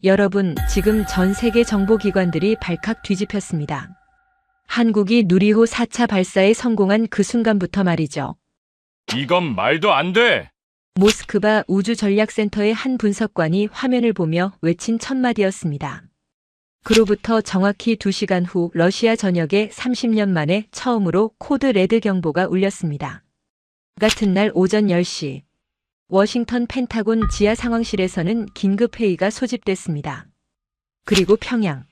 여러분, 지금 전 세계 정보기관들이 발칵 뒤집혔습니다. 한국이 누리호 4차 발사에 성공한 그 순간부터 말이죠. 이건 말도 안 돼! 모스크바 우주전략센터의 한 분석관이 화면을 보며 외친 첫마디였습니다. 그로부터 정확히 2시간 후 러시아 전역에 30년 만에 처음으로 코드 레드 경보가 울렸습니다. 같은 날 오전 10시, 워싱턴 펜타곤 지하 상황실에서는 긴급회의가 소집됐습니다. 그리고 평양,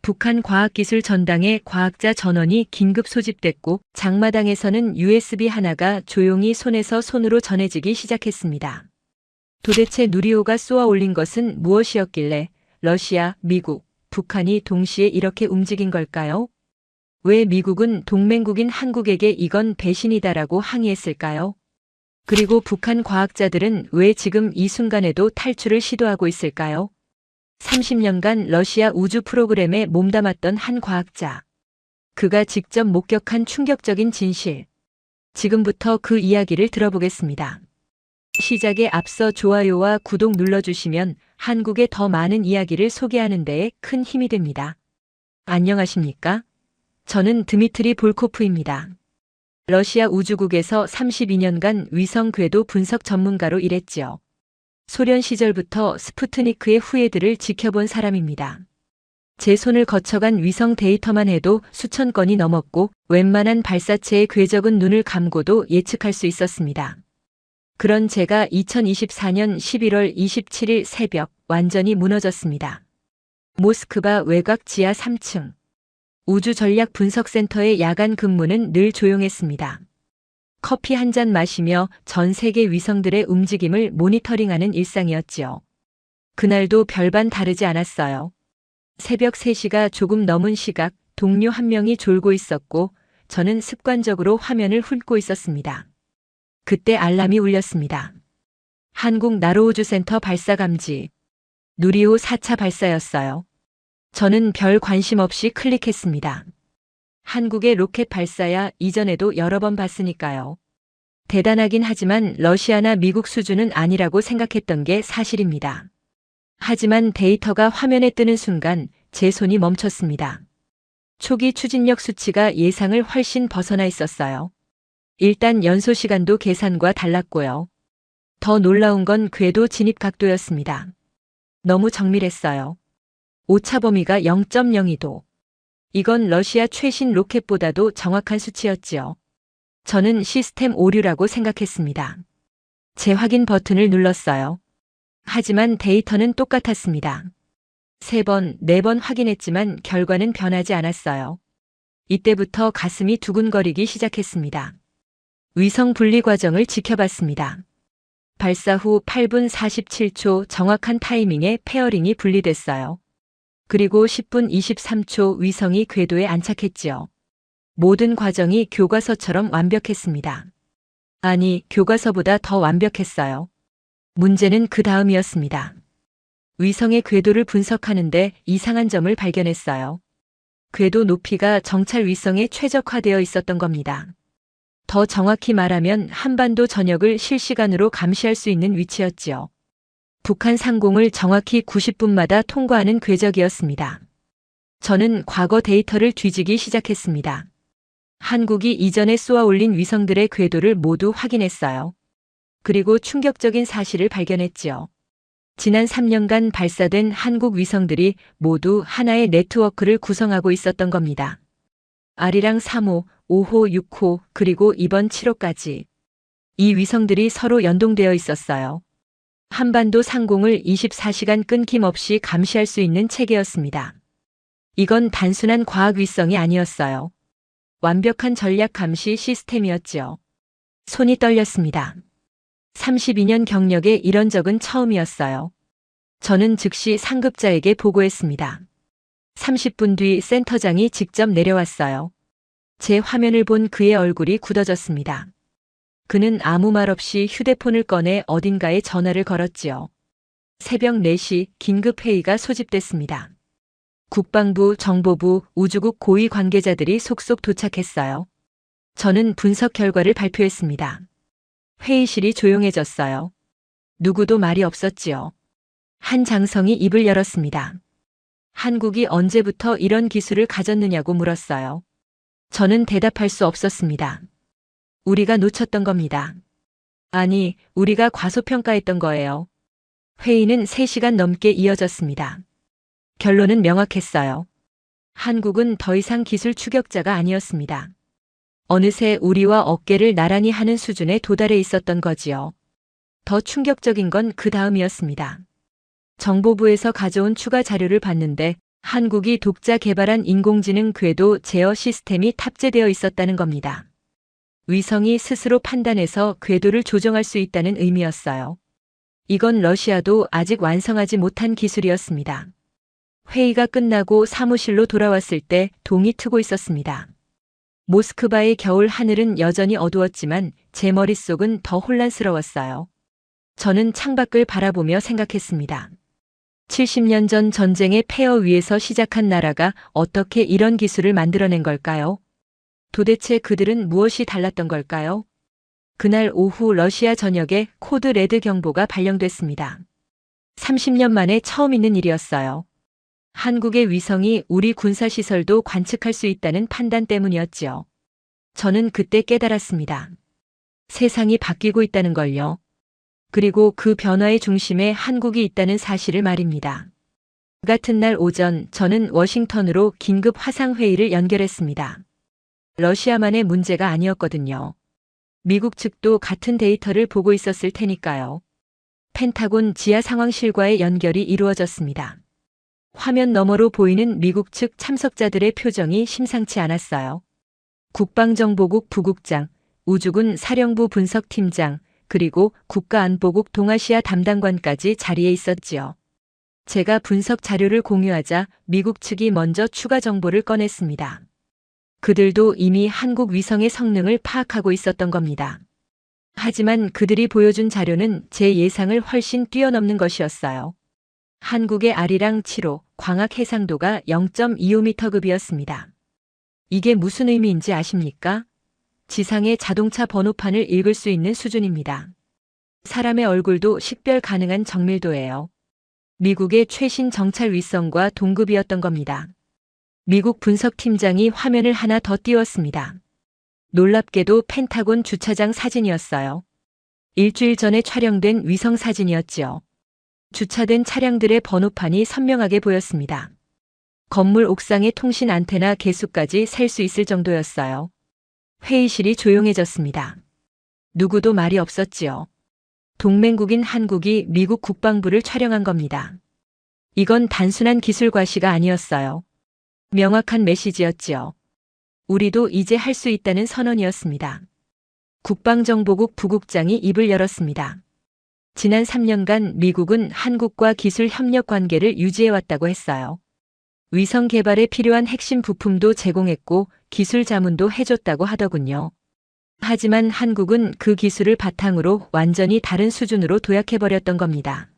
북한 과학기술 전당의 과학자 전원이 긴급 소집됐고 장마당에서는 USB 하나가 조용히 손에서 손으로 전해지기 시작했습니다. 도대체 누리호가 쏘아 올린 것은 무엇이었길래 러시아, 미국, 북한이 동시에 이렇게 움직인 걸까요? 왜 미국은 동맹국인 한국에게 이건 배신이다라고 항의했을까요? 그리고 북한 과학자들은 왜 지금 이 순간에도 탈출을 시도하고 있을까요? 30년간 러시아 우주 프로그램에 몸담았던 한 과학자. 그가 직접 목격한 충격적인 진실. 지금부터 그 이야기를 들어보겠습니다. 시작에 앞서 좋아요와 구독 눌러주시면 한국의 더 많은 이야기를 소개하는 데에 큰 힘이 됩니다. 안녕하십니까? 저는 드미트리 볼코프입니다. 러시아 우주국에서 32년간 위성 궤도 분석 전문가로 일했지요. 소련 시절부터 스푸트니크의 후예들을 지켜본 사람입니다. 제 손을 거쳐간 위성 데이터만 해도 수천 건이 넘었고 웬만한 발사체의 궤적은 눈을 감고도 예측할 수 있었습니다. 그런 제가 2024년 11월 27일 새벽 완전히 무너졌습니다. 모스크바 외곽 지하 3층. 우주전략분석센터의 야간 근무는 늘 조용했습니다. 커피 한 잔 마시며 전 세계 위성들의 움직임을 모니터링하는 일상이었지요. 그날도 별반 다르지 않았어요. 새벽 3시가 조금 넘은 시각 동료 한 명이 졸고 있었고 저는 습관적으로 화면을 훑고 있었습니다. 그때 알람이 울렸습니다. 한국 나로우주센터 발사 감지. 누리호 4차 발사였어요. 저는 별 관심 없이 클릭했습니다. 한국의 로켓 발사야 이전에도 여러 번 봤으니까요. 대단하긴 하지만 러시아나 미국 수준은 아니라고 생각했던 게 사실입니다. 하지만 데이터가 화면에 뜨는 순간 제 손이 멈췄습니다. 초기 추진력 수치가 예상을 훨씬 벗어나 있었어요. 일단 연소 시간도 계산과 달랐고요. 더 놀라운 건 궤도 진입 각도였습니다. 너무 정밀했어요. 오차 범위가 0.02도. 이건 러시아 최신 로켓보다도 정확한 수치였지요. 저는 시스템 오류라고 생각했습니다. 재확인 버튼을 눌렀어요. 하지만 데이터는 똑같았습니다. 3번, 4번 확인했지만 결과는 변하지 않았어요. 이때부터 가슴이 두근거리기 시작했습니다. 위성 분리 과정을 지켜봤습니다. 발사 후 8분 47초 정확한 타이밍에 페어링이 분리됐어요. 그리고 10분 23초 위성이 궤도에 안착했지요. 모든 과정이 교과서처럼 완벽했습니다. 아니, 교과서보다 더 완벽했어요. 문제는 그 다음이었습니다. 위성의 궤도를 분석하는데 이상한 점을 발견했어요. 궤도 높이가 정찰 위성에 최적화되어 있었던 겁니다. 더 정확히 말하면 한반도 전역을 실시간으로 감시할 수 있는 위치였지요. 북한 상공을 정확히 90분마다 통과하는 궤적이었습니다. 저는 과거 데이터를 뒤지기 시작했습니다. 한국이 이전에 쏘아 올린 위성들의 궤도를 모두 확인했어요. 그리고 충격적인 사실을 발견했지요. 지난 3년간 발사된 한국 위성들이 모두 하나의 네트워크를 구성하고 있었던 겁니다. 아리랑 3호, 5호, 6호, 그리고 이번 7호까지. 이 위성들이 서로 연동되어 있었어요. 한반도 상공을 24시간 끊김없이 감시할 수 있는 체계였습니다. 이건 단순한 과학 위성이 아니었어요. 완벽한 전략 감시 시스템이었지요. 손이 떨렸습니다. 32년 경력에 이런 적은 처음이었어요. 저는 즉시 상급자에게 보고했습니다. 30분 뒤 센터장이 직접 내려왔어요. 제 화면을 본 그의 얼굴이 굳어졌습니다. 그는 아무 말 없이 휴대폰을 꺼내 어딘가에 전화를 걸었지요. 새벽 4시 긴급회의가 소집됐습니다. 국방부, 정보부, 우주국 고위 관계자들이 속속 도착했어요. 저는 분석 결과를 발표했습니다. 회의실이 조용해졌어요. 누구도 말이 없었지요. 한 장성이 입을 열었습니다. 한국이 언제부터 이런 기술을 가졌느냐고 물었어요. 저는 대답할 수 없었습니다. 우리가 놓쳤던 겁니다. 아니, 우리가 과소평가했던 거예요. 회의는 3시간 넘게 이어졌습니다. 결론은 명확했어요. 한국은 더 이상 기술 추격자가 아니었습니다. 어느새 우리와 어깨를 나란히 하는 수준에 도달해 있었던 거지요. 더 충격적인 건 그 다음이었습니다. 정보부에서 가져온 추가 자료를 봤는데 한국이 독자 개발한 인공지능 궤도 제어 시스템이 탑재되어 있었다는 겁니다. 위성이 스스로 판단해서 궤도를 조정할 수 있다는 의미였어요. 이건 러시아도 아직 완성하지 못한 기술이었습니다. 회의가 끝나고 사무실로 돌아왔을 때 동이 트고 있었습니다. 모스크바의 겨울 하늘은 여전히 어두웠지만 제 머릿속은 더 혼란스러웠어요. 저는 창밖을 바라보며 생각했습니다. 70년 전 전쟁의 폐허 위에서 시작한 나라가 어떻게 이런 기술을 만들어낸 걸까요? 도대체 그들은 무엇이 달랐던 걸까요? 그날 오후 러시아 전역에 코드 레드 경보가 발령됐습니다. 30년 만에 처음 있는 일이었어요. 한국의 위성이 우리 군사시설도 관측할 수 있다는 판단 때문이었지요. 저는 그때 깨달았습니다. 세상이 바뀌고 있다는 걸요. 그리고 그 변화의 중심에 한국이 있다는 사실을 말입니다. 같은 날 오전 저는 워싱턴으로 긴급 화상회의를 연결했습니다. 러시아만의 문제가 아니었거든요. 미국 측도 같은 데이터를 보고 있었을 테니까요. 펜타곤 지하 상황실과의 연결이 이루어졌습니다. 화면 너머로 보이는 미국 측 참석자들의 표정이 심상치 않았어요. 국방정보국 부국장, 우주군 사령부 분석팀장, 그리고 국가안보국 동아시아 담당관까지 자리에 있었지요. 제가 분석 자료를 공유하자 미국 측이 먼저 추가 정보를 꺼냈습니다. 그들도 이미 한국 위성의 성능을 파악하고 있었던 겁니다. 하지만 그들이 보여준 자료는 제 예상을 훨씬 뛰어넘는 것이었어요. 한국의 아리랑 7호 광학 해상도가 0.25m급이었습니다. 이게 무슨 의미인지 아십니까? 지상의 자동차 번호판을 읽을 수 있는 수준입니다. 사람의 얼굴도 식별 가능한 정밀도예요. 미국의 최신 정찰 위성과 동급이었던 겁니다. 미국 분석팀장이 화면을 하나 더 띄웠습니다. 놀랍게도 펜타곤 주차장 사진이었어요. 일주일 전에 촬영된 위성 사진이었지요. 주차된 차량들의 번호판이 선명하게 보였습니다. 건물 옥상의 통신 안테나 개수까지 셀 수 있을 정도였어요. 회의실이 조용해졌습니다. 누구도 말이 없었지요. 동맹국인 한국이 미국 국방부를 촬영한 겁니다. 이건 단순한 기술 과시가 아니었어요. 명확한 메시지였지요. 우리도 이제 할 수 있다는 선언이었습니다. 국방정보국 부국장이 입을 열었습니다. 지난 3년간 미국은 한국과 기술 협력 관계를 유지해왔다고 했어요. 위성 개발에 필요한 핵심 부품도 제공했고 기술 자문도 해줬다고 하더군요. 하지만 한국은 그 기술을 바탕으로 완전히 다른 수준으로 도약해버렸던 겁니다.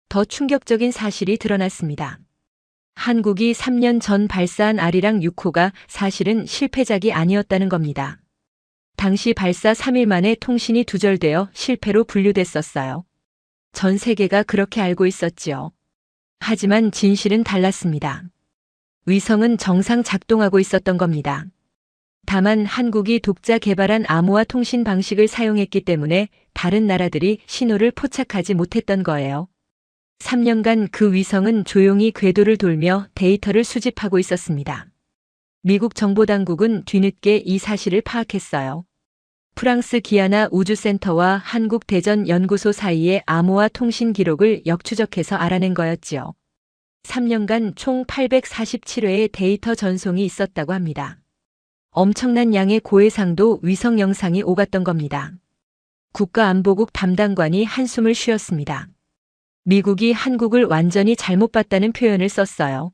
더 충격적인 사실이 드러났습니다. 한국이 3년 전 발사한 아리랑 6호가 사실은 실패작이 아니었다는 겁니다. 당시 발사 3일 만에 통신이 두절되어 실패로 분류됐었어요. 전 세계가 그렇게 알고 있었지요. 하지만 진실은 달랐습니다. 위성은 정상 작동하고 있었던 겁니다. 다만 한국이 독자 개발한 암호화 통신 방식을 사용했기 때문에 다른 나라들이 신호를 포착하지 못했던 거예요. 3년간 그 위성은 조용히 궤도를 돌며 데이터를 수집하고 있었습니다. 미국 정보당국은 뒤늦게 이 사실을 파악했어요. 프랑스 기아나 우주센터와 한국 대전연구소 사이의 암호화 통신 기록을 역추적해서 알아낸 거였지요. 3년간 총 847회의 데이터 전송이 있었다고 합니다. 엄청난 양의 고해상도 위성 영상이 오갔던 겁니다. 국가안보국 담당관이 한숨을 쉬었습니다. 미국이 한국을 완전히 잘못 봤다는 표현을 썼어요.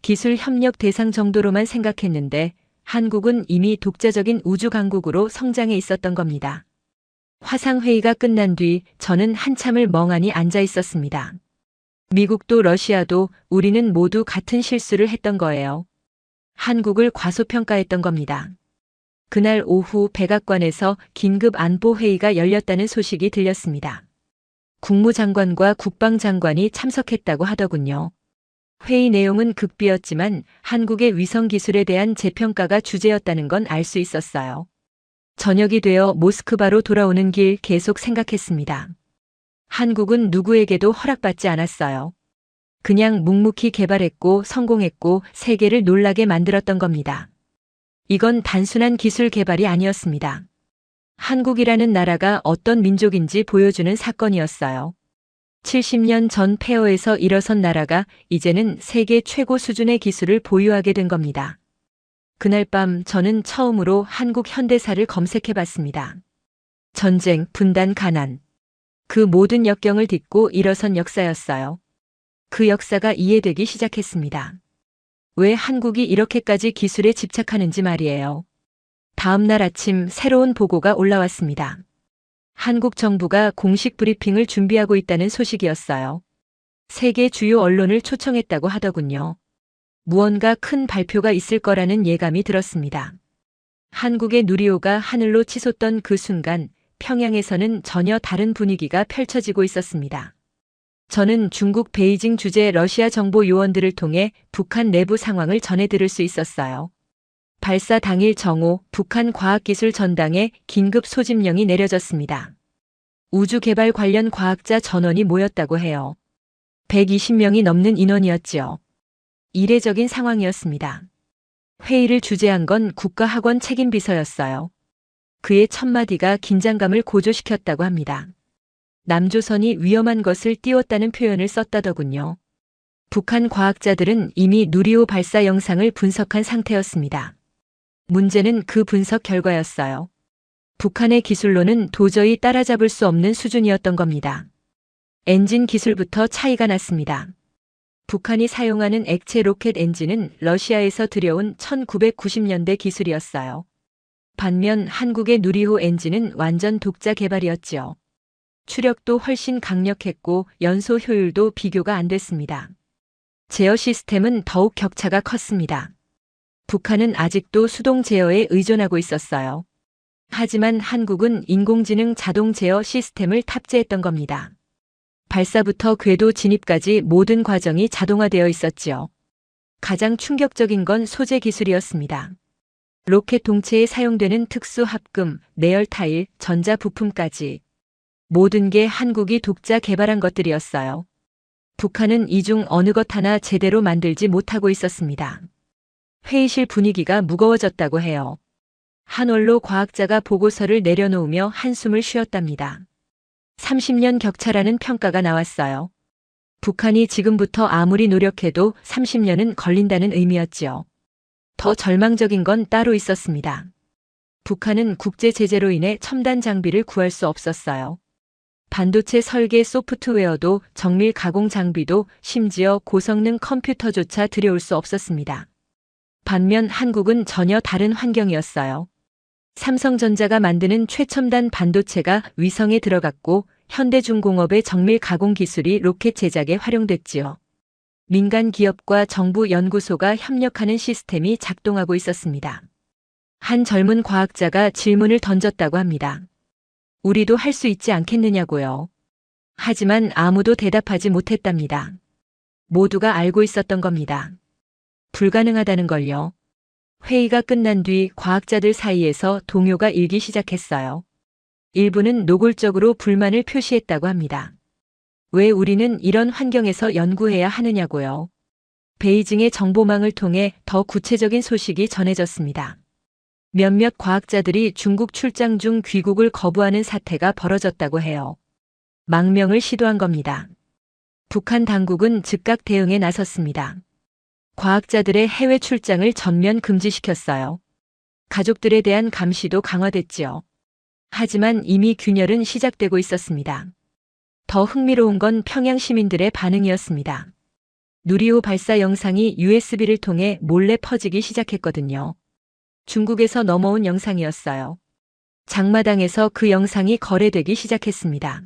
기술 협력 대상 정도로만 생각했는데 한국은 이미 독자적인 우주 강국으로 성장해 있었던 겁니다. 화상회의가 끝난 뒤 저는 한참을 멍하니 앉아 있었습니다. 미국도 러시아도 우리는 모두 같은 실수를 했던 거예요. 한국을 과소평가했던 겁니다. 그날 오후 백악관에서 긴급 안보회의가 열렸다는 소식이 들렸습니다. 국무장관과 국방장관이 참석했다고 하더군요. 회의 내용은 극비였지만 한국의 위성 기술에 대한 재평가가 주제였다는 건 알 수 있었어요. 저녁이 되어 모스크바로 돌아오는 길 계속 생각했습니다. 한국은 누구에게도 허락받지 않았어요. 그냥 묵묵히 개발했고 성공했고 세계를 놀라게 만들었던 겁니다. 이건 단순한 기술 개발이 아니었습니다. 한국이라는 나라가 어떤 민족인지 보여주는 사건이었어요. 70년 전 폐허에서 일어선 나라가 이제는 세계 최고 수준의 기술을 보유하게 된 겁니다. 그날 밤 저는 처음으로 한국 현대사를 검색해 봤습니다. 전쟁, 분단, 가난. 그 모든 역경을 딛고 일어선 역사였어요. 그 역사가 이해되기 시작했습니다. 왜 한국이 이렇게까지 기술에 집착하는지 말이에요. 다음 날 아침 새로운 보고가 올라왔습니다. 한국 정부가 공식 브리핑을 준비하고 있다는 소식이었어요. 세계 주요 언론을 초청했다고 하더군요. 무언가 큰 발표가 있을 거라는 예감이 들었습니다. 한국의 누리호가 하늘로 치솟던 그 순간 평양에서는 전혀 다른 분위기가 펼쳐지고 있었습니다. 저는 중국 베이징 주재 러시아 정보 요원들을 통해 북한 내부 상황을 전해 들을 수 있었어요. 발사 당일 정오 북한 과학기술 전당에 긴급 소집령이 내려졌습니다. 우주개발 관련 과학자 전원이 모였다고 해요. 120명이 넘는 인원이었지요. 이례적인 상황이었습니다. 회의를 주재한 건 국가학원 책임비서였어요. 그의 첫마디가 긴장감을 고조시켰다고 합니다. 남조선이 위험한 것을 띄웠다는 표현을 썼다더군요. 북한 과학자들은 이미 누리호 발사 영상을 분석한 상태였습니다. 문제는 그 분석 결과였어요. 북한의 기술로는 도저히 따라잡을 수 없는 수준이었던 겁니다. 엔진 기술부터 차이가 났습니다. 북한이 사용하는 액체 로켓 엔진은 러시아에서 들여온 1990년대 기술이었어요. 반면 한국의 누리호 엔진은 완전 독자 개발이었지요. 추력도 훨씬 강력했고 연소 효율도 비교가 안 됐습니다. 제어 시스템은 더욱 격차가 컸습니다. 북한은 아직도 수동 제어에 의존하고 있었어요. 하지만 한국은 인공지능 자동 제어 시스템을 탑재했던 겁니다. 발사부터 궤도 진입까지 모든 과정이 자동화되어 있었지요. 가장 충격적인 건 소재 기술이었습니다. 로켓 동체에 사용되는 특수 합금, 내열 타일, 전자 부품까지 모든 게 한국이 독자 개발한 것들이었어요. 북한은 이 중 어느 것 하나 제대로 만들지 못하고 있었습니다. 회의실 분위기가 무거워졌다고 해요. 한 원로 과학자가 보고서를 내려놓으며 한숨을 쉬었답니다. 30년 격차라는 평가가 나왔어요. 북한이 지금부터 아무리 노력해도 30년은 걸린다는 의미였지요. 더 절망적인 건 따로 있었습니다. 북한은 국제 제재로 인해 첨단 장비를 구할 수 없었어요. 반도체 설계 소프트웨어도 정밀 가공 장비도 심지어 고성능 컴퓨터조차 들여올 수 없었습니다. 반면 한국은 전혀 다른 환경이었어요. 삼성전자가 만드는 최첨단 반도체가 위성에 들어갔고 현대중공업의 정밀 가공 기술이 로켓 제작에 활용됐지요. 민간 기업과 정부 연구소가 협력하는 시스템이 작동하고 있었습니다. 한 젊은 과학자가 질문을 던졌다고 합니다. 우리도 할 수 있지 않겠느냐고요. 하지만 아무도 대답하지 못했답니다. 모두가 알고 있었던 겁니다. 불가능하다는 걸요. 회의가 끝난 뒤 과학자들 사이에서 동요가 일기 시작했어요. 일부는 노골적으로 불만을 표시했다고 합니다. 왜 우리는 이런 환경에서 연구해야 하느냐고요. 베이징의 정보망을 통해 더 구체적인 소식이 전해졌습니다. 몇몇 과학자들이 중국 출장 중 귀국을 거부하는 사태가 벌어졌다고 해요. 망명을 시도한 겁니다. 북한 당국은 즉각 대응에 나섰습니다. 과학자들의 해외 출장을 전면 금지시켰어요. 가족들에 대한 감시도 강화됐지요. 하지만 이미 균열은 시작되고 있었습니다. 더 흥미로운 건 평양 시민들의 반응이었습니다. 누리호 발사 영상이 USB를 통해 몰래 퍼지기 시작했거든요. 중국에서 넘어온 영상이었어요. 장마당에서 그 영상이 거래되기 시작했습니다.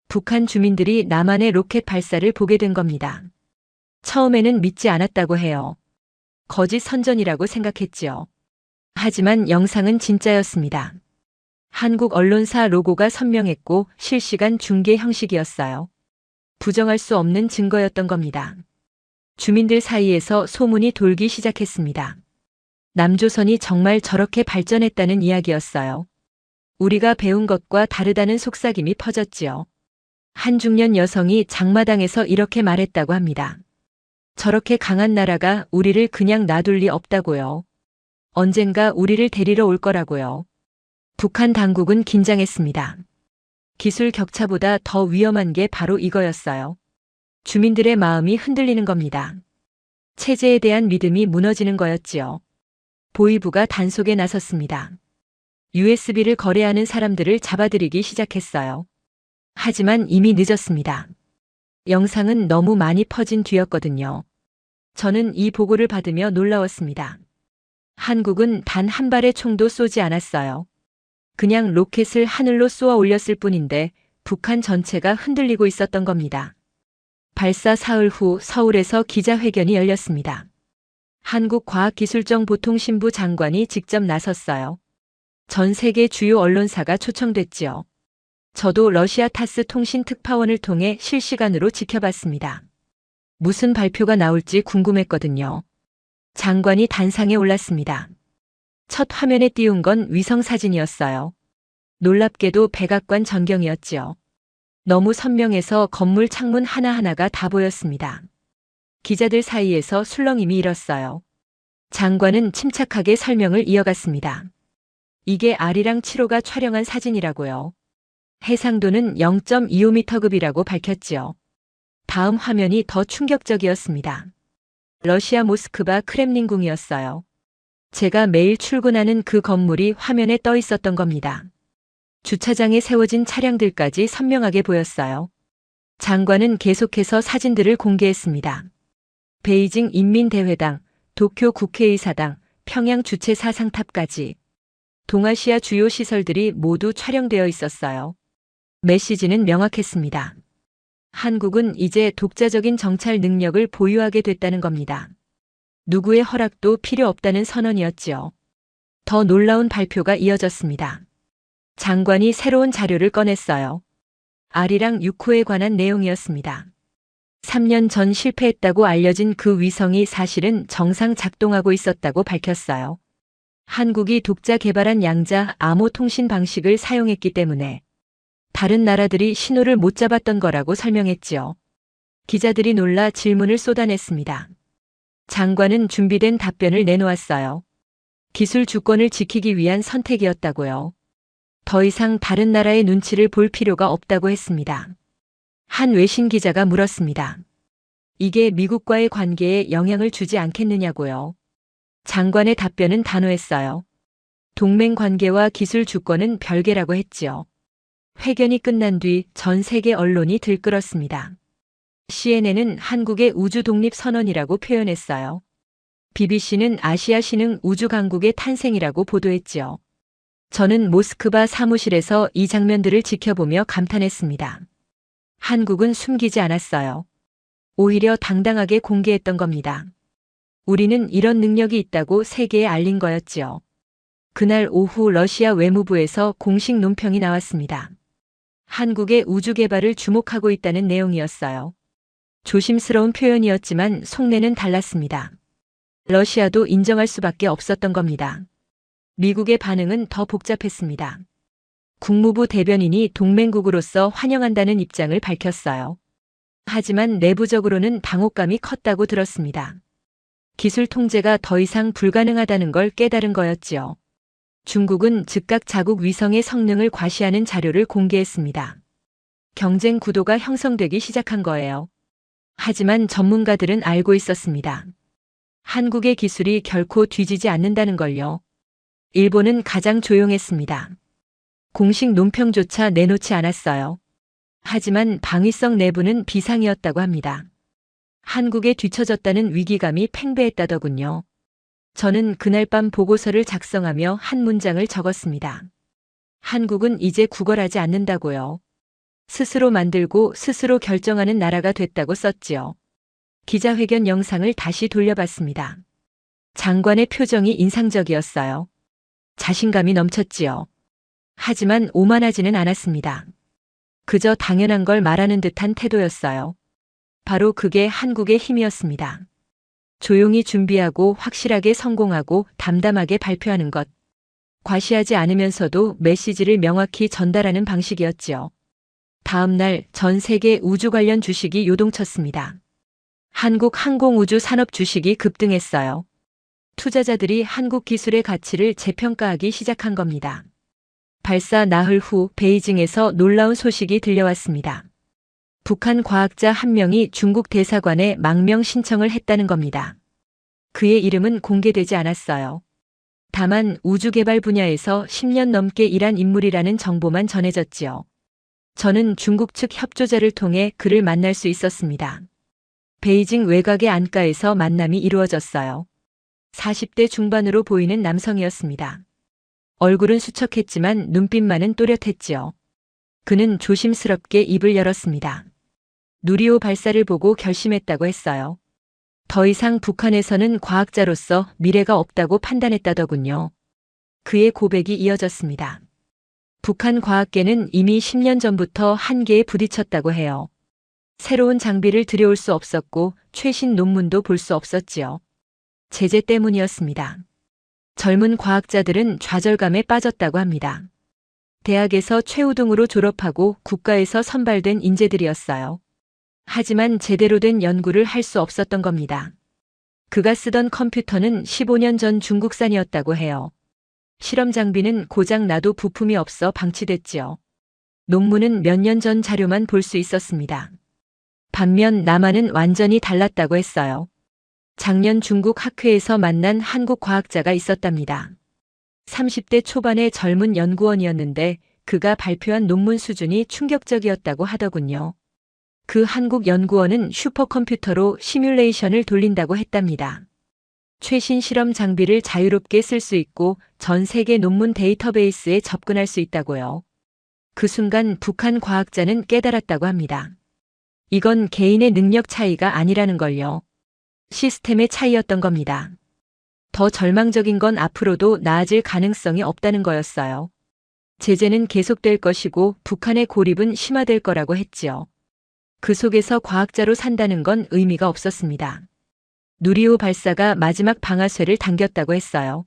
북한 주민들이 남한의 로켓 발사를 보게 된 겁니다. 처음에는 믿지 않았다고 해요. 거짓 선전이라고 생각했지요. 하지만 영상은 진짜였습니다. 한국 언론사 로고가 선명했고 실시간 중계 형식이었어요. 부정할 수 없는 증거였던 겁니다. 주민들 사이에서 소문이 돌기 시작했습니다. 남조선이 정말 저렇게 발전했다는 이야기였어요. 우리가 배운 것과 다르다는 속삭임이 퍼졌지요. 한 중년 여성이 장마당에서 이렇게 말했다고 합니다. 저렇게 강한 나라가 우리를 그냥 놔둘 리 없다고요. 언젠가 우리를 데리러 올 거라고요. 북한 당국은 긴장했습니다. 기술 격차보다 더 위험한 게 바로 이거였어요. 주민들의 마음이 흔들리는 겁니다. 체제에 대한 믿음이 무너지는 거였지요. 보위부가 단속에 나섰습니다. USB를 거래하는 사람들을 잡아들이기 시작했어요. 하지만 이미 늦었습니다. 영상은 너무 많이 퍼진 뒤였거든요. 저는 이 보고를 받으며 놀라웠습니다. 한국은 단 한 발의 총도 쏘지 않았어요. 그냥 로켓을 하늘로 쏘아 올렸을 뿐인데 북한 전체가 흔들리고 있었던 겁니다. 발사 사흘 후 서울에서 기자회견이 열렸습니다. 한국과학기술정보통신부 장관이 직접 나섰어요. 전 세계 주요 언론사가 초청됐지요. 저도 러시아 타스 통신 특파원을 통해 실시간으로 지켜봤습니다. 무슨 발표가 나올지 궁금했거든요. 장관이 단상에 올랐습니다. 첫 화면에 띄운 건 위성 사진이었어요. 놀랍게도 백악관 전경이었지요. 너무 선명해서 건물 창문 하나하나가 다 보였습니다. 기자들 사이에서 술렁임이 일었어요. 장관은 침착하게 설명을 이어갔습니다. 이게 아리랑 7호가 촬영한 사진이라고요. 해상도는 0.25m급이라고 밝혔지요. 다음 화면이 더 충격적이었습니다. 러시아 모스크바 크렘린궁이었어요. 제가 매일 출근하는 그 건물이 화면에 떠 있었던 겁니다. 주차장에 세워진 차량들까지 선명하게 보였어요. 장관은 계속해서 사진들을 공개했습니다. 베이징 인민대회당, 도쿄 국회의사당, 평양 주체 사상탑까지 동아시아 주요 시설들이 모두 촬영되어 있었어요. 메시지는 명확했습니다. 한국은 이제 독자적인 정찰 능력을 보유하게 됐다는 겁니다. 누구의 허락도 필요 없다는 선언이었지요. 더 놀라운 발표가 이어졌습니다. 장관이 새로운 자료를 꺼냈어요. 아리랑 6호에 관한 내용이었습니다. 3년 전 실패했다고 알려진 그 위성이 사실은 정상 작동하고 있었다고 밝혔어요. 한국이 독자 개발한 양자 암호 통신 방식을 사용했기 때문에 다른 나라들이 신호를 못 잡았던 거라고 설명했지요. 기자들이 놀라 질문을 쏟아냈습니다. 장관은 준비된 답변을 내놓았어요. 기술 주권을 지키기 위한 선택이었다고요. 더 이상 다른 나라의 눈치를 볼 필요가 없다고 했습니다. 한 외신 기자가 물었습니다. 이게 미국과의 관계에 영향을 주지 않겠느냐고요. 장관의 답변은 단호했어요. 동맹 관계와 기술 주권은 별개라고 했지요. 회견이 끝난 뒤 전 세계 언론이 들끓었습니다. CNN은 한국의 우주 독립 선언이라고 표현했어요. BBC는 아시아 신흥 우주 강국의 탄생이라고 보도했지요. 저는 모스크바 사무실에서 이 장면들을 지켜보며 감탄했습니다. 한국은 숨기지 않았어요. 오히려 당당하게 공개했던 겁니다. 우리는 이런 능력이 있다고 세계에 알린 거였지요. 그날 오후 러시아 외무부에서 공식 논평이 나왔습니다. 한국의 우주 개발을 주목하고 있다는 내용이었어요. 조심스러운 표현이었지만 속내는 달랐습니다. 러시아도 인정할 수밖에 없었던 겁니다. 미국의 반응은 더 복잡했습니다. 국무부 대변인이 동맹국으로서 환영한다는 입장을 밝혔어요. 하지만 내부적으로는 당혹감이 컸다고 들었습니다. 기술 통제가 더 이상 불가능하다는 걸 깨달은 거였지요. 중국은 즉각 자국 위성의 성능을 과시하는 자료를 공개했습니다. 경쟁 구도가 형성되기 시작한 거예요. 하지만 전문가들은 알고 있었습니다. 한국의 기술이 결코 뒤지지 않는다는 걸요. 일본은 가장 조용했습니다. 공식 논평조차 내놓지 않았어요. 하지만 방위성 내부는 비상이었다고 합니다. 한국에 뒤처졌다는 위기감이 팽배했다더군요. 저는 그날 밤 보고서를 작성하며 한 문장을 적었습니다. 한국은 이제 구걸하지 않는다고요. 스스로 만들고 스스로 결정하는 나라가 됐다고 썼지요. 기자회견 영상을 다시 돌려봤습니다. 장관의 표정이 인상적이었어요. 자신감이 넘쳤지요. 하지만 오만하지는 않았습니다. 그저 당연한 걸 말하는 듯한 태도였어요. 바로 그게 한국의 힘이었습니다. 조용히 준비하고 확실하게 성공하고 담담하게 발표하는 것. 과시하지 않으면서도 메시지를 명확히 전달하는 방식이었지요. 다음 날 전 세계 우주 관련 주식이 요동쳤습니다. 한국 항공우주 산업 주식이 급등했어요. 투자자들이 한국 기술의 가치를 재평가하기 시작한 겁니다. 발사 나흘 후 베이징에서 놀라운 소식이 들려왔습니다. 북한 과학자 한 명이 중국 대사관에 망명 신청을 했다는 겁니다. 그의 이름은 공개되지 않았어요. 다만 우주 개발 분야에서 10년 넘게 일한 인물이라는 정보만 전해졌지요. 저는 중국 측 협조자를 통해 그를 만날 수 있었습니다. 베이징 외곽의 안가에서 만남이 이루어졌어요. 40대 중반으로 보이는 남성이었습니다. 얼굴은 수척했지만 눈빛만은 또렷했지요. 그는 조심스럽게 입을 열었습니다. 누리호 발사를 보고 결심했다고 했어요. 더 이상 북한에서는 과학자로서 미래가 없다고 판단했다더군요. 그의 고백이 이어졌습니다. 북한 과학계는 이미 10년 전부터 한계에 부딪혔다고 해요. 새로운 장비를 들여올 수 없었고 최신 논문도 볼 수 없었지요. 제재 때문이었습니다. 젊은 과학자들은 좌절감에 빠졌다고 합니다. 대학에서 최우등으로 졸업하고 국가에서 선발된 인재들이었어요. 하지만 제대로 된 연구를 할 수 없었던 겁니다. 그가 쓰던 컴퓨터는 15년 전 중국산이었다고 해요. 실험 장비는 고장 나도 부품이 없어 방치됐지요. 논문은 몇 년 전 자료만 볼 수 있었습니다. 반면 남한은 완전히 달랐다고 했어요. 작년 중국 학회에서 만난 한국 과학자가 있었답니다. 30대 초반의 젊은 연구원이었는데 그가 발표한 논문 수준이 충격적이었다고 하더군요. 그 한국 연구원은 슈퍼컴퓨터로 시뮬레이션을 돌린다고 했답니다. 최신 실험 장비를 자유롭게 쓸 수 있고 전 세계 논문 데이터베이스에 접근할 수 있다고요. 그 순간 북한 과학자는 깨달았다고 합니다. 이건 개인의 능력 차이가 아니라는 걸요. 시스템의 차이였던 겁니다. 더 절망적인 건 앞으로도 나아질 가능성이 없다는 거였어요. 제재는 계속될 것이고 북한의 고립은 심화될 거라고 했지요. 그 속에서 과학자로 산다는 건 의미가 없었습니다. 누리호 발사가 마지막 방아쇠를 당겼다고 했어요.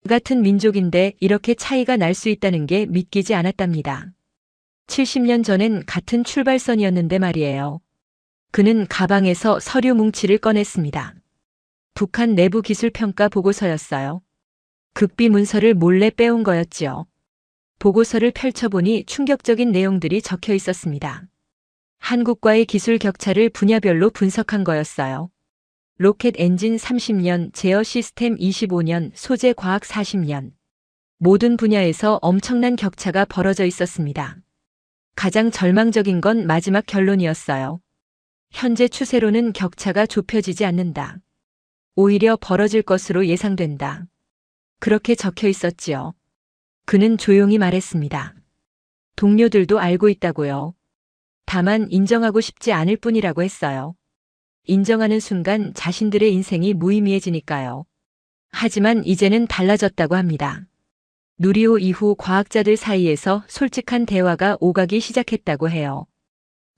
같은 민족인데 이렇게 차이가 날 수 있다는 게 믿기지 않았답니다. 70년 전엔 같은 출발선이었는데 말이에요. 그는 가방에서 서류 뭉치를 꺼냈습니다. 북한 내부 기술 평가 보고서였어요. 극비 문서를 몰래 빼온 거였지요. 보고서를 펼쳐보니 충격적인 내용들이 적혀 있었습니다. 한국과의 기술 격차를 분야별로 분석한 거였어요. 로켓 엔진 30년, 제어 시스템 25년, 소재 과학 40년. 모든 분야에서 엄청난 격차가 벌어져 있었습니다. 가장 절망적인 건 마지막 결론이었어요. 현재 추세로는 격차가 좁혀지지 않는다. 오히려 벌어질 것으로 예상된다. 그렇게 적혀 있었지요. 그는 조용히 말했습니다. 동료들도 알고 있다고요. 다만 인정하고 싶지 않을 뿐이라고 했어요. 인정하는 순간 자신들의 인생이 무의미해지니까요. 하지만 이제는 달라졌다고 합니다. 누리호 이후 과학자들 사이에서 솔직한 대화가 오가기 시작했다고 해요.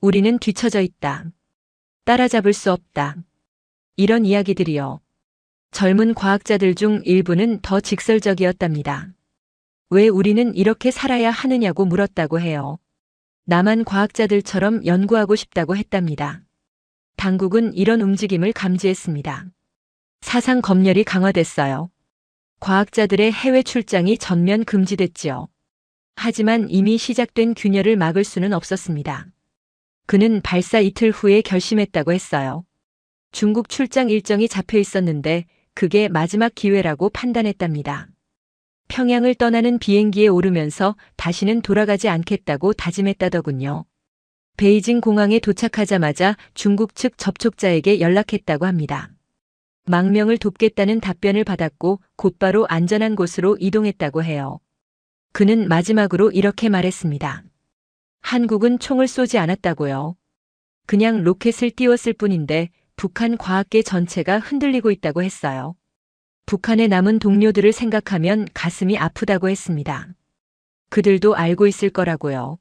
우리는 뒤처져 있다. 따라잡을 수 없다. 이런 이야기들이요. 젊은 과학자들 중 일부는 더 직설적이었답니다. 왜 우리는 이렇게 살아야 하느냐고 물었다고 해요. 남한 과학자들처럼 연구하고 싶다고 했답니다. 당국은 이런 움직임을 감지했습니다. 사상 검열이 강화됐어요. 과학자들의 해외 출장이 전면 금지됐지요. 하지만 이미 시작된 균열을 막을 수는 없었습니다. 그는 발사 이틀 후에 결심했다고 했어요. 중국 출장 일정이 잡혀 있었는데 그게 마지막 기회라고 판단했답니다. 평양을 떠나는 비행기에 오르면서 다시는 돌아가지 않겠다고 다짐했다더군요. 베이징 공항에 도착하자마자 중국 측 접촉자에게 연락했다고 합니다. 망명을 돕겠다는 답변을 받았고 곧바로 안전한 곳으로 이동했다고 해요. 그는 마지막으로 이렇게 말했습니다. 한국은 총을 쏘지 않았다고요. 그냥 로켓을 띄웠을 뿐인데 북한 과학계 전체가 흔들리고 있다고 했어요. 북한의 남은 동료들을 생각하면 가슴이 아프다고 했습니다. 그들도 알고 있을 거라고요.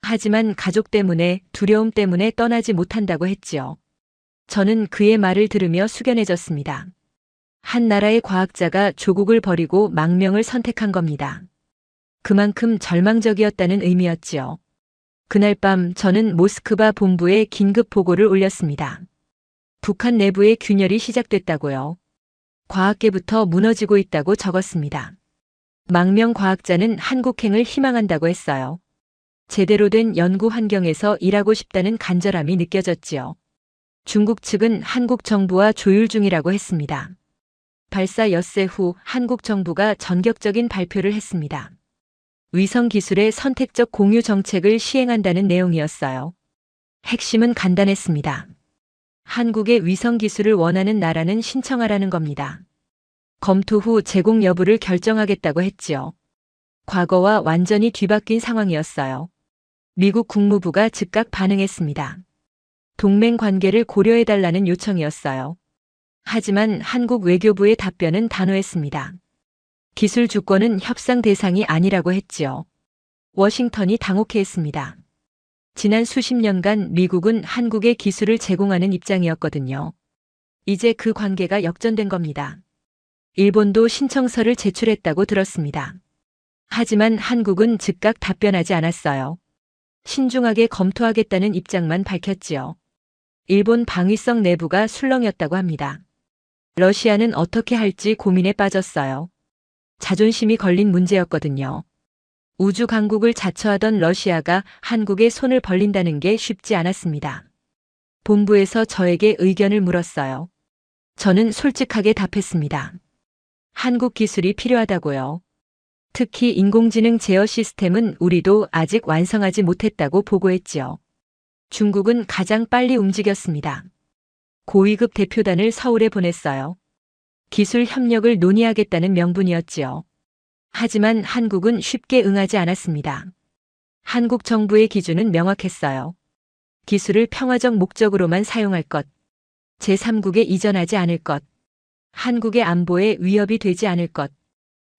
하지만 가족 때문에, 두려움 때문에 떠나지 못한다고 했지요. 저는 그의 말을 들으며 숙연해졌습니다. 한 나라의 과학자가 조국을 버리고 망명을 선택한 겁니다. 그만큼 절망적이었다는 의미였지요. 그날 밤 저는 모스크바 본부에 긴급 보고를 올렸습니다. 북한 내부의 균열이 시작됐다고요. 과학계부터 무너지고 있다고 적었습니다. 망명 과학자는 한국행을 희망한다고 했어요. 제대로 된 연구 환경에서 일하고 싶다는 간절함이 느껴졌지요. 중국 측은 한국 정부와 조율 중이라고 했습니다. 발사 엿새 후 한국 정부가 전격적인 발표를 했습니다. 위성 기술의 선택적 공유 정책을 시행한다는 내용이었어요. 핵심은 간단했습니다. 한국의 위성 기술을 원하는 나라는 신청하라는 겁니다. 검토 후 제공 여부를 결정하겠다고 했지요. 과거와 완전히 뒤바뀐 상황이었어요. 미국 국무부가 즉각 반응했습니다. 동맹 관계를 고려해달라는 요청이었어요. 하지만 한국 외교부의 답변은 단호했습니다. 기술 주권은 협상 대상이 아니라고 했지요. 워싱턴이 당혹해했습니다. 지난 수십 년간 미국은 한국에 기술을 제공하는 입장이었거든요. 이제 그 관계가 역전된 겁니다. 일본도 신청서를 제출했다고 들었습니다. 하지만 한국은 즉각 답변하지 않았어요. 신중하게 검토하겠다는 입장만 밝혔지요. 일본 방위성 내부가 술렁였다고 합니다. 러시아는 어떻게 할지 고민에 빠졌어요. 자존심이 걸린 문제였거든요. 우주 강국을 자처하던 러시아가 한국에 손을 벌린다는 게 쉽지 않았습니다. 본부에서 저에게 의견을 물었어요. 저는 솔직하게 답했습니다. 한국 기술이 필요하다고요. 특히 인공지능 제어 시스템은 우리도 아직 완성하지 못했다고 보고했지요. 중국은 가장 빨리 움직였습니다. 고위급 대표단을 서울에 보냈어요. 기술 협력을 논의하겠다는 명분이었지요. 하지만 한국은 쉽게 응하지 않았습니다. 한국 정부의 기준은 명확했어요. 기술을 평화적 목적으로만 사용할 것, 제3국에 이전하지 않을 것, 한국의 안보에 위협이 되지 않을 것,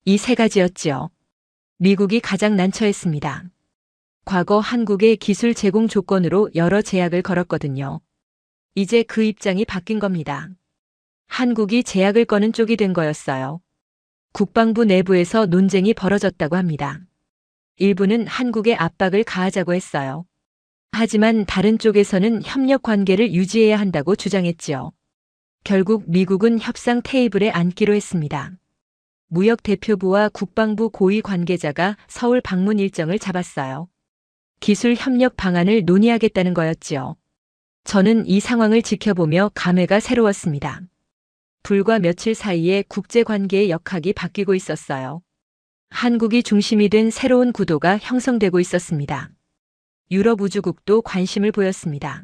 이 세 가지였지요. 미국이 가장 난처했습니다. 과거 한국의 기술 제공 조건으로 여러 제약을 걸었거든요. 이제 그 입장이 바뀐 겁니다. 한국이 제약을 거는 쪽이 된 거였어요. 국방부 내부에서 논쟁이 벌어졌다고 합니다. 일부는 한국에 압박을 가하자고 했어요. 하지만 다른 쪽에서는 협력 관계를 유지해야 한다고 주장했지요. 결국 미국은 협상 테이블에 앉기로 했습니다. 무역 대표부와 국방부 고위 관계자가 서울 방문 일정을 잡았어요. 기술 협력 방안을 논의하겠다는 거였지요. 저는 이 상황을 지켜보며 감회가 새로웠습니다. 불과 며칠 사이에 국제관계의 역학이 바뀌고 있었어요. 한국이 중심이 된 새로운 구도가 형성되고 있었습니다. 유럽 우주국도 관심을 보였습니다.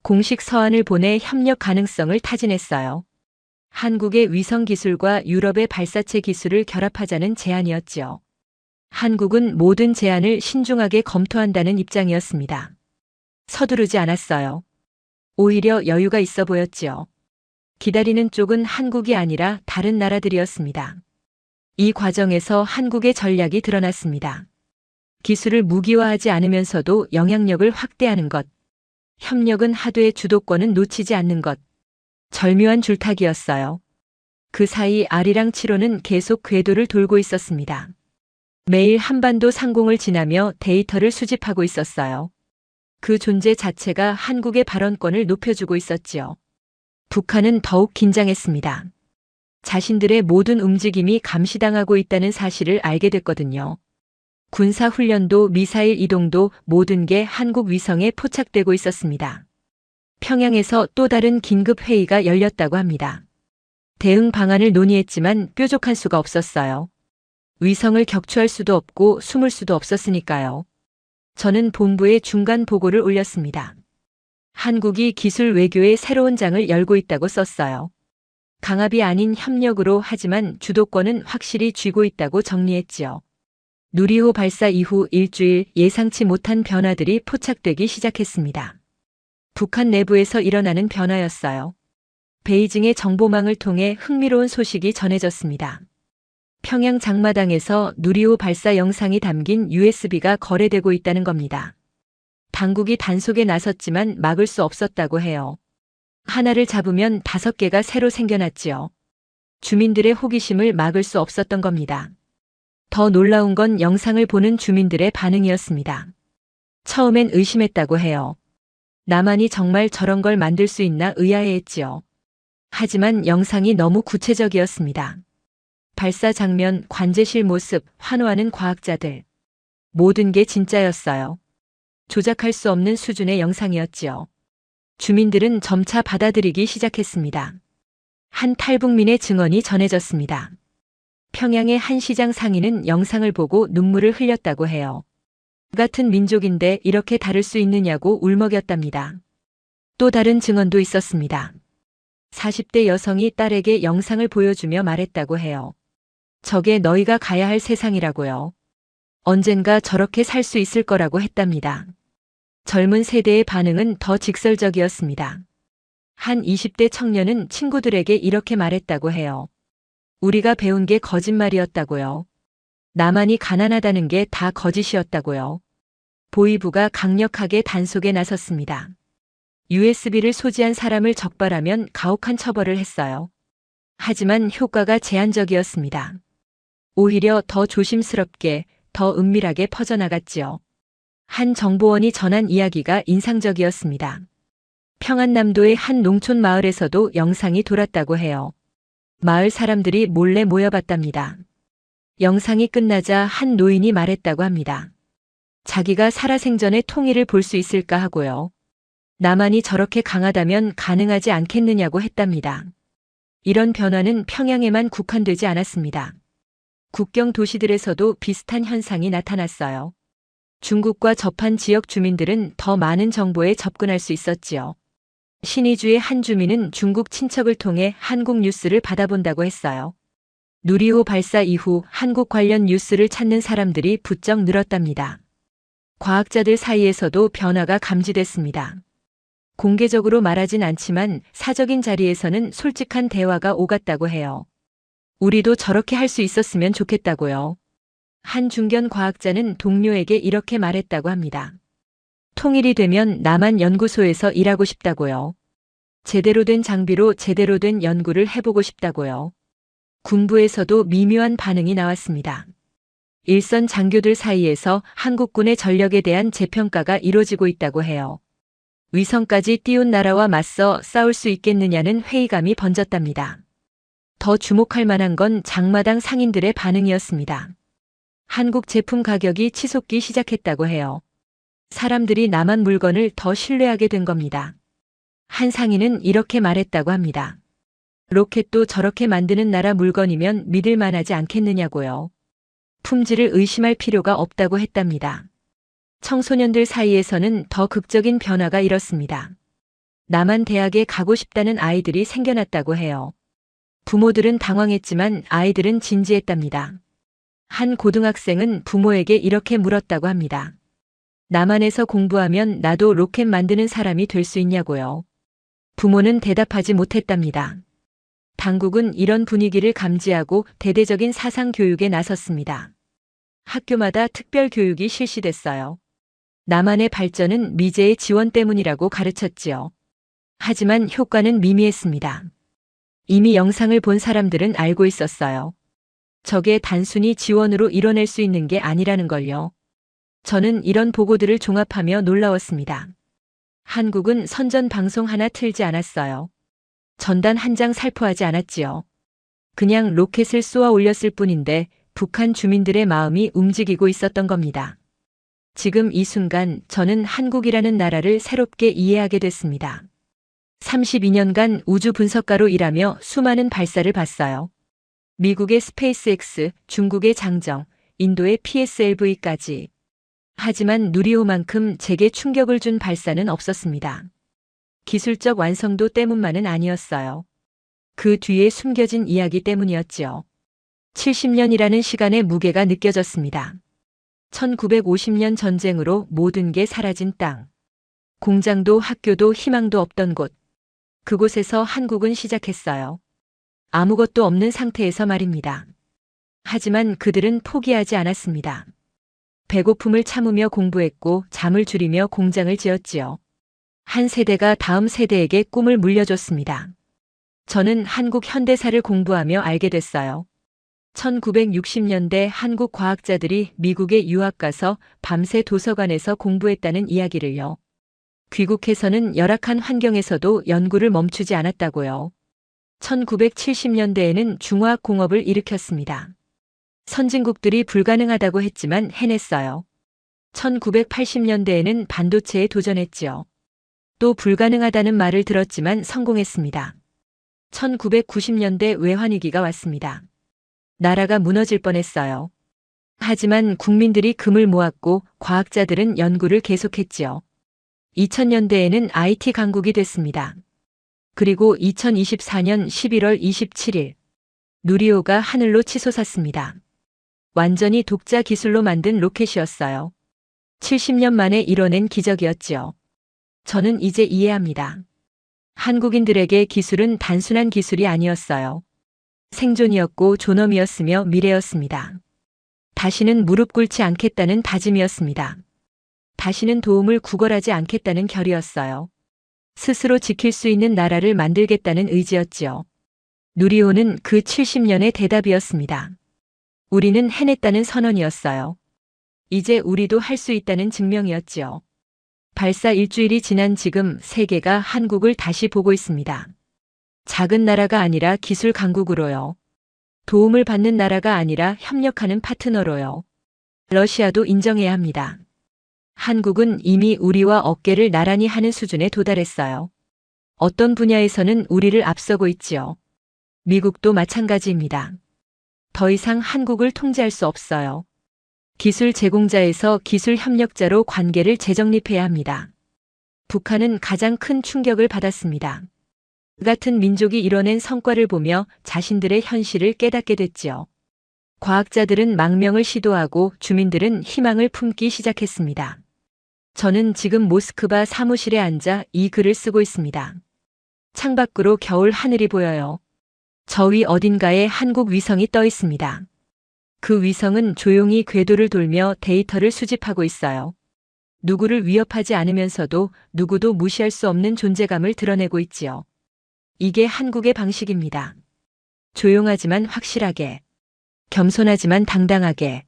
공식 서한을 보내 협력 가능성을 타진했어요. 한국의 위성 기술과 유럽의 발사체 기술을 결합하자는 제안이었지요. 한국은 모든 제안을 신중하게 검토한다는 입장이었습니다. 서두르지 않았어요. 오히려 여유가 있어 보였지요. 기다리는 쪽은 한국이 아니라 다른 나라들이었습니다. 이 과정에서 한국의 전략이 드러났습니다. 기술을 무기화하지 않으면서도 영향력을 확대하는 것, 협력은 하되 주도권은 놓치지 않는 것, 절묘한 줄타기였어요. 그 사이 아리랑 7호는 계속 궤도를 돌고 있었습니다. 매일 한반도 상공을 지나며 데이터를 수집하고 있었어요. 그 존재 자체가 한국의 발언권을 높여주고 있었지요. 북한은 더욱 긴장했습니다. 자신들의 모든 움직임이 감시당하고 있다는 사실을 알게 됐거든요. 군사훈련도 미사일 이동도 모든 게 한국 위성에 포착되고 있었습니다. 평양에서 또 다른 긴급 회의가 열렸다고 합니다. 대응 방안을 논의했지만 뾰족한 수가 없었어요. 위성을 격추할 수도 없고 숨을 수도 없었으니까요. 저는 본부에 중간 보고를 올렸습니다. 한국이 기술 외교의 새로운 장을 열고 있다고 썼어요. 강압이 아닌 협력으로 하지만 주도권은 확실히 쥐고 있다고 정리했지요. 누리호 발사 이후 일주일 예상치 못한 변화들이 포착되기 시작했습니다. 북한 내부에서 일어나는 변화였어요. 베이징의 정보망을 통해 흥미로운 소식이 전해졌습니다. 평양 장마당에서 누리호 발사 영상이 담긴 USB가 거래되고 있다는 겁니다. 당국이 단속에 나섰지만 막을 수 없었다고 해요. 하나를 잡으면 5개가 새로 생겨났지요. 주민들의 호기심을 막을 수 없었던 겁니다. 더 놀라운 건 영상을 보는 주민들의 반응이었습니다. 처음엔 의심했다고 해요. 나만이 정말 저런 걸 만들 수 있나 의아해했지요. 하지만 영상이 너무 구체적이었습니다. 발사 장면, 관제실 모습, 환호하는 과학자들. 모든 게 진짜였어요. 조작할 수 없는 수준의 영상이었지요. 주민들은 점차 받아들이기 시작했습니다. 한 탈북민의 증언이 전해졌습니다. 평양의 한 시장 상인은 영상을 보고 눈물을 흘렸다고 해요. 같은 민족인데 이렇게 다를 수 있느냐고 울먹였답니다. 또 다른 증언도 있었습니다. 40대 여성이 딸에게 영상을 보여주며 말했다고 해요. 저게 너희가 가야 할 세상이라고요. 언젠가 저렇게 살 수 있을 거라고 했답니다. 젊은 세대의 반응은 더 직설적이었습니다. 한 20대 청년은 친구들에게 이렇게 말했다고 해요. 우리가 배운 게 거짓말이었다고요. 나만이 가난하다는 게 다 거짓이었다고요. 보위부가 강력하게 단속에 나섰습니다. USB를 소지한 사람을 적발하면 가혹한 처벌을 했어요. 하지만 효과가 제한적이었습니다. 오히려 더 조심스럽게, 더 은밀하게 퍼져나갔지요. 한 정보원이 전한 이야기가 인상적이었습니다. 평안남도의 한 농촌 마을에서도 영상이 돌았다고 해요. 마을 사람들이 몰래 모여봤답니다. 영상이 끝나자 한 노인이 말했다고 합니다. 자기가 살아생전에 통일을 볼 수 있을까 하고요. 나만이 저렇게 강하다면 가능하지 않겠느냐고 했답니다. 이런 변화는 평양에만 국한되지 않았습니다. 국경 도시들에서도 비슷한 현상이 나타났어요. 중국과 접한 지역 주민들은 더 많은 정보에 접근할 수 있었지요. 신의주의 한 주민은 중국 친척을 통해 한국 뉴스를 받아본다고 했어요. 누리호 발사 이후 한국 관련 뉴스를 찾는 사람들이 부쩍 늘었답니다. 과학자들 사이에서도 변화가 감지됐습니다. 공개적으로 말하진 않지만 사적인 자리에서는 솔직한 대화가 오갔다고 해요. 우리도 저렇게 할 수 있었으면 좋겠다고요. 한 중견 과학자는 동료에게 이렇게 말했다고 합니다. 통일이 되면 남한 연구소에서 일하고 싶다고요. 제대로 된 장비로 제대로 된 연구를 해보고 싶다고요. 군부에서도 미묘한 반응이 나왔습니다. 일선 장교들 사이에서 한국군의 전력에 대한 재평가가 이루어지고 있다고 해요. 위성까지 띄운 나라와 맞서 싸울 수 있겠느냐는 회의감이 번졌답니다. 더 주목할 만한 건 장마당 상인들의 반응이었습니다. 한국 제품 가격이 치솟기 시작했다고 해요. 사람들이 남한 물건을 더 신뢰하게 된 겁니다. 한 상인은 이렇게 말했다고 합니다. 로켓도 저렇게 만드는 나라 물건이면 믿을 만하지 않겠느냐고요. 품질을 의심할 필요가 없다고 했답니다. 청소년들 사이에서는 더 극적인 변화가 일었습니다. 남한 대학에 가고 싶다는 아이들이 생겨났다고 해요. 부모들은 당황했지만 아이들은 진지했답니다. 한 고등학생은 부모에게 이렇게 물었다고 합니다. 남한에서 공부하면 나도 로켓 만드는 사람이 될 수 있냐고요. 부모는 대답하지 못했답니다. 당국은 이런 분위기를 감지하고 대대적인 사상 교육에 나섰습니다. 학교마다 특별 교육이 실시됐어요. 남한의 발전은 미제의 지원 때문이라고 가르쳤지요. 하지만 효과는 미미했습니다. 이미 영상을 본 사람들은 알고 있었어요. 저게 단순히 지원으로 이뤄낼 수 있는 게 아니라는 걸요. 저는 이런 보고들을 종합하며 놀라웠습니다. 한국은 선전 방송 하나 틀지 않았어요. 전단 한 장 살포하지 않았지요. 그냥 로켓을 쏘아 올렸을 뿐인데 북한 주민들의 마음이 움직이고 있었던 겁니다. 지금 이 순간 저는 한국이라는 나라를 새롭게 이해하게 됐습니다. 32년간 우주 분석가로 일하며 수많은 발사를 봤어요. 미국의 스페이스X, 중국의 장정, 인도의 PSLV까지. 하지만 누리호만큼 제게 충격을 준 발사는 없었습니다. 기술적 완성도 때문만은 아니었어요. 그 뒤에 숨겨진 이야기 때문이었지요. 70년이라는 시간의 무게가 느껴졌습니다. 1950년 전쟁으로 모든 게 사라진 땅. 공장도 학교도 희망도 없던 곳. 그곳에서 한국은 시작했어요. 아무것도 없는 상태에서 말입니다. 하지만 그들은 포기하지 않았습니다. 배고픔을 참으며 공부했고 잠을 줄이며 공장을 지었지요. 한 세대가 다음 세대에게 꿈을 물려줬습니다. 저는 한국 현대사를 공부하며 알게 됐어요. 1960년대 한국 과학자들이 미국에 유학 가서 밤새 도서관에서 공부했다는 이야기를요. 귀국해서는 열악한 환경에서도 연구를 멈추지 않았다고요. 1970년대에는 중화학공업을 일으켰습니다. 선진국들이 불가능하다고 했지만 해냈어요. 1980년대에는 반도체에 도전했지요. 또 불가능하다는 말을 들었지만 성공했습니다. 1990년대 외환위기가 왔습니다. 나라가 무너질 뻔했어요. 하지만 국민들이 금을 모았고 과학자들은 연구를 계속했지요. 2000년대에는 IT 강국이 됐습니다. 그리고 2024년 11월 27일 누리호가 하늘로 치솟았습니다. 완전히 독자 기술로 만든 로켓이었어요. 70년 만에 이뤄낸 기적이었지요. 저는 이제 이해합니다. 한국인들에게 기술은 단순한 기술이 아니었어요. 생존이었고 존엄이었으며 미래였습니다. 다시는 무릎 꿇지 않겠다는 다짐이었습니다. 다시는 도움을 구걸하지 않겠다는 결의였어요. 스스로 지킬 수 있는 나라를 만들겠다는 의지였지요. 누리호는 그 70년의 대답이었습니다. 우리는 해냈다는 선언이었어요. 이제 우리도 할 수 있다는 증명이었지요. 발사 일주일이 지난 지금 세계가 한국을 다시 보고 있습니다. 작은 나라가 아니라 기술 강국으로요. 도움을 받는 나라가 아니라 협력하는 파트너로요. 러시아도 인정해야 합니다. 한국은 이미 우리와 어깨를 나란히 하는 수준에 도달했어요. 어떤 분야에서는 우리를 앞서고 있지요. 미국도 마찬가지입니다. 더 이상 한국을 통제할 수 없어요. 기술 제공자에서 기술 협력자로 관계를 재정립해야 합니다. 북한은 가장 큰 충격을 받았습니다. 같은 민족이 이뤄낸 성과를 보며 자신들의 현실을 깨닫게 됐지요. 과학자들은 망명을 시도하고 주민들은 희망을 품기 시작했습니다. 저는 지금 모스크바 사무실에 앉아 이 글을 쓰고 있습니다. 창밖으로 겨울 하늘이 보여요. 저 위 어딘가에 한국 위성이 떠 있습니다. 그 위성은 조용히 궤도를 돌며 데이터를 수집하고 있어요. 누구를 위협하지 않으면서도 누구도 무시할 수 없는 존재감을 드러내고 있지요. 이게 한국의 방식입니다. 조용하지만 확실하게, 겸손하지만 당당하게,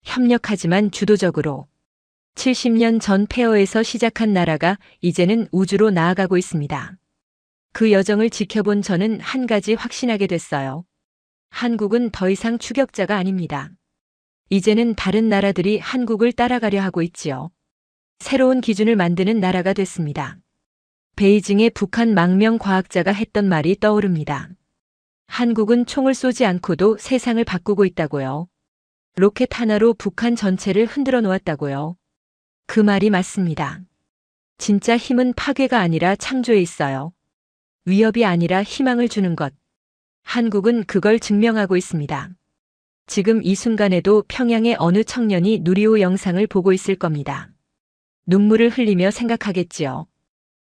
협력하지만 주도적으로. 70년 전 폐허에서 시작한 나라가 이제는 우주로 나아가고 있습니다. 그 여정을 지켜본 저는 한 가지 확신하게 됐어요. 한국은 더 이상 추격자가 아닙니다. 이제는 다른 나라들이 한국을 따라가려 하고 있지요. 새로운 기준을 만드는 나라가 됐습니다. 베이징의 북한 망명 과학자가 했던 말이 떠오릅니다. 한국은 총을 쏘지 않고도 세상을 바꾸고 있다고요. 로켓 하나로 북한 전체를 흔들어 놓았다고요. 그 말이 맞습니다. 진짜 힘은 파괴가 아니라 창조에 있어요. 위협이 아니라 희망을 주는 것. 한국은 그걸 증명하고 있습니다. 지금 이 순간에도 평양의 어느 청년이 누리호 영상을 보고 있을 겁니다. 눈물을 흘리며 생각하겠지요.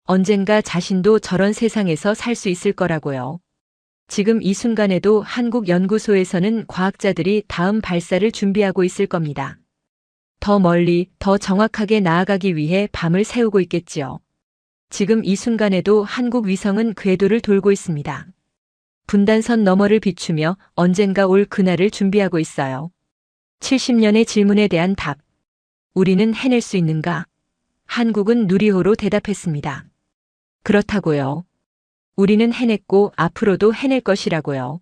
언젠가 자신도 저런 세상에서 살 수 있을 거라고요. 지금 이 순간에도 한국 연구소에서는 과학자들이 다음 발사를 준비하고 있을 겁니다. 더 멀리, 더 정확하게 나아가기 위해 밤을 새우고 있겠지요. 지금 이 순간에도 한국 위성은 궤도를 돌고 있습니다. 분단선 너머를 비추며 언젠가 올 그날을 준비하고 있어요. 70년의 질문에 대한 답. 우리는 해낼 수 있는가? 한국은 누리호로 대답했습니다. 그렇다고요. 우리는 해냈고 앞으로도 해낼 것이라고요.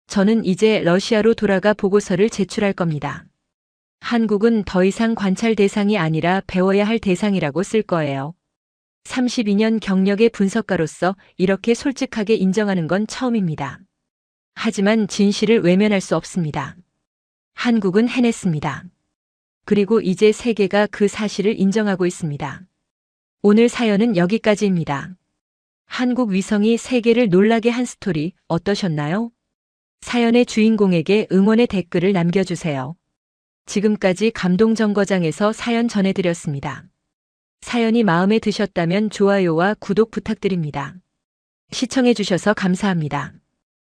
저는 이제 러시아로 돌아가 보고서를 제출할 겁니다. 한국은 더 이상 관찰 대상이 아니라 배워야 할 대상이라고 쓸 거예요. 32년 경력의 분석가로서 이렇게 솔직하게 인정하는 건 처음입니다. 하지만 진실을 외면할 수 없습니다. 한국은 해냈습니다. 그리고 이제 세계가 그 사실을 인정하고 있습니다. 오늘 사연은 여기까지입니다. 한국 위성이 세계를 놀라게 한 스토리 어떠셨나요? 사연의 주인공에게 응원의 댓글을 남겨주세요. 지금까지 감동정거장에서 사연 전해드렸습니다. 사연이 마음에 드셨다면 좋아요와 구독 부탁드립니다. 시청해주셔서 감사합니다.